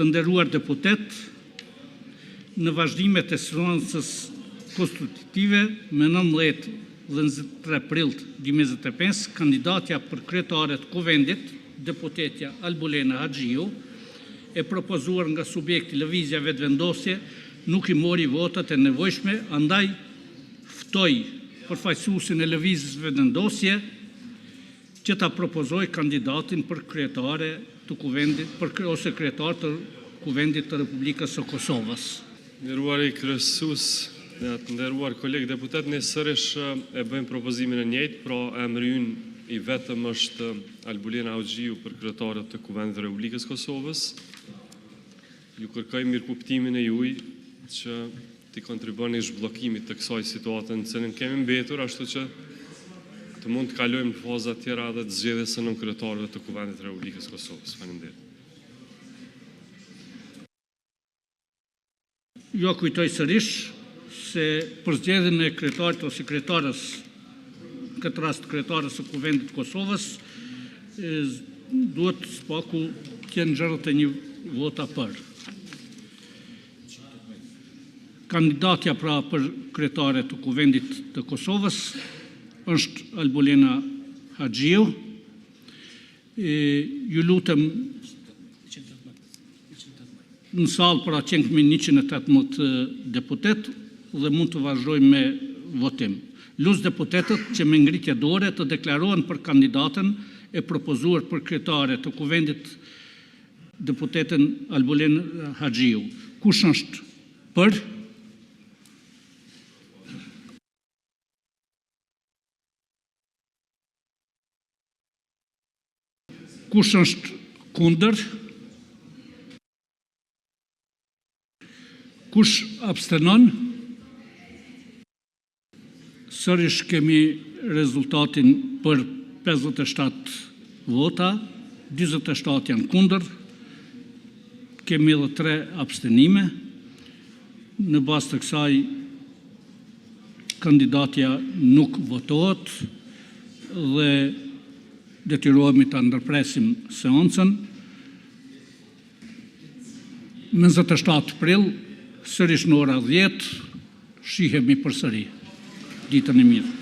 Të nderuar deputet, në vazhdimet e seancës konstitutive me 19 dhe 23 prill 2025, kandidatja për kryetare të Kuvendit, deputetja Albulena Haxhiu, e propozuar nga subjekti lëvizja vetëvendosje, nuk i mori votat e nevojshme, andaj ftoj përfaqësuesin e lëvizjes vetëvendosje që ta propozoj kandidatin për kryetare të Kuvendit ose kryetar të Kuvendit të Republikës së Kosovës. Nderuar i kryesues, të nderuar kolegë deputet, ne sërish e bëjmë propozimin e njëjtë, pra emri ynë i vetëm është Albulena Haxhiu për kryetare të Kuvendit të Republikës së Kosovës. Ju kërkoj mirëkuptimin e juaj që të kontribuoni zhbllokimit të kësaj situate në cilën kemi mbetur, ashtu që të mund të kalojmë në faza të tjera dhe të zgjedhjes së nënkretarëve të Kuvendit të Republikës së Kosovës. Faleminderit. Jo kujtoj sërish se për zgjedhjen e kryetarit ose kryetarës, në këtë rast kryetarës së Kuvendit të Kosovës, duhet spaku të jenë 61 vota për. Kandidatja pra për kryetare të Kuvendit të Kosovës është Albulena Haxhiu. Ju lutem në salë pra qenë 118 deputet dhe mund të vazhdojmë me votim. Lus deputetët që me ngritje dore të deklarohen për kandidatën e propozuar për kryetare të Kuvendit deputeten Albulena Haxhiu. Kush është për? Kush është kundër? Kush abstenon? Sërish kemi rezultatin për 57 vota, 27 janë kundër, kemi edhe 3 abstenime. Në bazë të kësaj, kandidatja nuk votohet dhe detyrohemi ta ndërpresim seancën. 27 prill, sërish në ora 10, shihemi përsëri. Ditën e mirë.